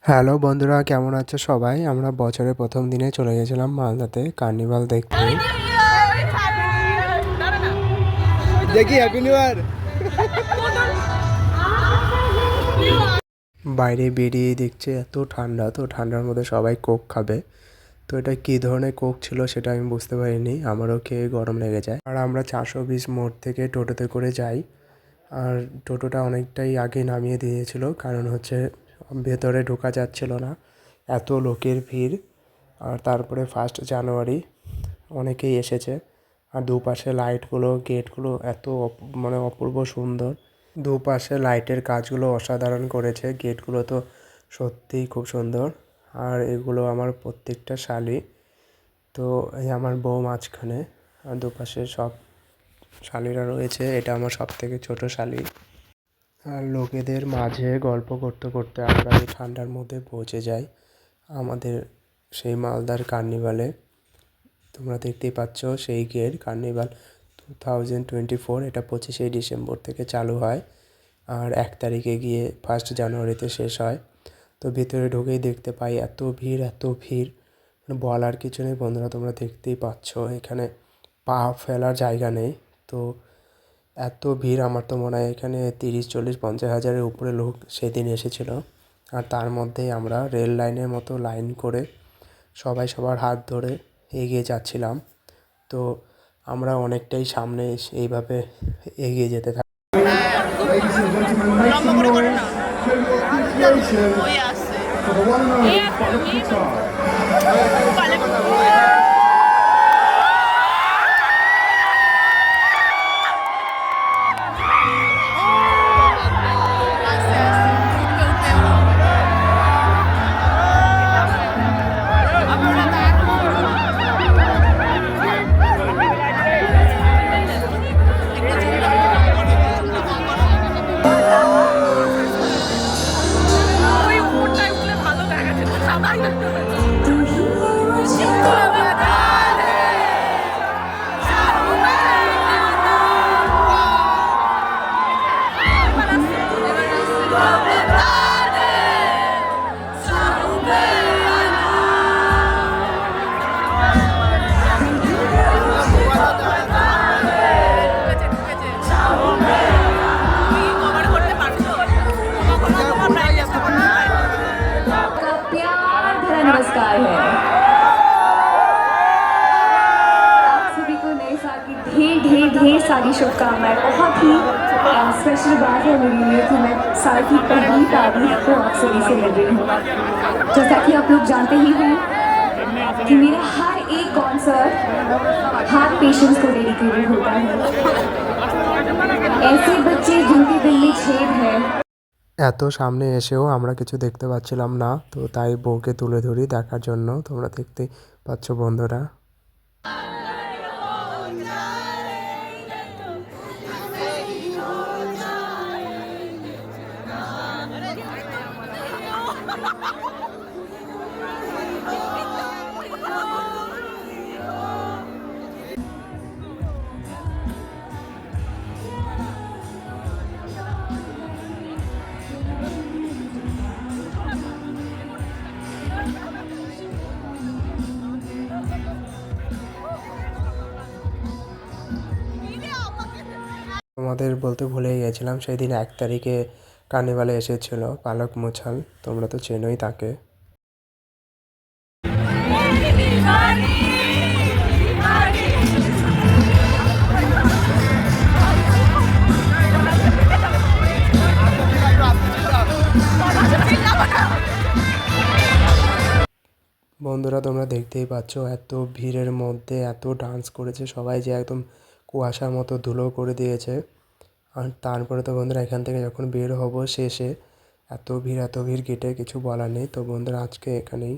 Hello বন্ধুরা, কেমন আছো সবাই? আমরা বছরের প্রথম দিনে চলে গেছিলাম মালদাতে কার্নিভাল দেখতে। দেখি হ্যাপি নিউ ইয়ার। বাইরে বেরিয়ে দেখছে এত ঠান্ডা, তো ঠান্ডার মধ্যে সবাই কোক খাবে। তো এটা কী ধরনের কোক ছিল সেটা আমি বুঝতে পারিনি, আমারও খেয়ে গরম লেগে যায়। আর আমরা 420 মোড় থেকে টোটোতে করে যাই। আর টোটোটা অনেকটাই আগে নামিয়ে দিয়েছিল, কারণ হচ্ছে ভেতরে ঢোকা যাচ্ছিল না, এত লোকের ভিড়। আর তারপরে 1 জানুয়ারি অনেকেই এসেছে। আর দুপাশে লাইটগুলো, গেটগুলো এত মানে অপূর্ব সুন্দর। দুপাশে লাইটের কাজগুলো অসাধারণ করেছে, গেটগুলো তো সত্যিই খুব সুন্দর। আর এগুলো আমার প্রত্যেকটা শালি। তো এই আমার বউ মাঝখানে, আর দুপাশে সব শালিরা রয়েছে। এটা আমার সব থেকে ছোটো শালি। আর লোকেদের মাঝে গল্প করতে করতে আমরা এই ঠান্ডার মধ্যে পৌঁছে যাই আমাদের সেই মালদার কার্নিভালে। তোমরা দেখতেই পাচ্ছ সেই গেট, কার্নিভাল 2024। এটা 25শে ডিসেম্বর থেকে চালু হয়, আর 1 তারিখে গিয়ে 1 জানুয়ারিতে শেষ হয়। তো ভিতরে ঢুকেই দেখতে পাই এত ভিড়, এত ভিড়, মানে বলার কিছু নেই বন্ধুরা। তোমরা দেখতেই পাচ্ছ এখানে পা ফেলার জায়গা নেই। তো এত ভিড়, আমার তো মনে হয় এখানে 30, 40, 50 হাজারের উপরে লোক সেদিন এসেছিলো। আর তার মধ্যেই আমরা রেল লাইনের মতো লাইন করে সবাই সবার হাত ধরে এগিয়ে যাচ্ছিলাম। তো আমরা অনেকটাই সামনে এইভাবে এগিয়ে যেতে থাকি। नमस्कार है आप सभी को नए साल की ढेर ढेर ढेर सारी शुभकामनाएं। बहुत ही स्पेशल बात है मेरे लिए कि मैं साल की पहली तारीख को आप सभी से मिल रही हूँ। जैसा कि आप लोग जानते ही हैं कि मेरा हर एक कॉन्सर्ट हार्ट पेशेंट्स को डेडिकेटेड होता है। ऐसे बच्चे जिनके दिल में छेद है। এত সামনে এসেও আমরা কিছু দেখতে পাচ্ছিলাম না, তো তাই বউকে তুলে ধরি দেখার জন্য। তোমরা দেখতেই পাচ্ছ বন্ধুরা। তোমাদের বলতে ভুলেই গেছিলাম, সেই দিন 1 তারিখে কার্নিভালে এসেছিল পালক মুছাল। তোমরা তো চেনোই তাকে। বন্ধুরা তোমরা দেখতেই পাচ্ছ এত ভিড়ের মধ্যে এত ডান্স করেছে সবাই, যে একদম কুয়াশার মতো ধুলো করে দিয়েছে। আর তারপরে তো বন্ধুরা এখান থেকে যখন বের হব শেষে, এত ভিড় এত ভিড়, গেটে কিছু বলার নেই। তো বন্ধুরা আজকে এখানেই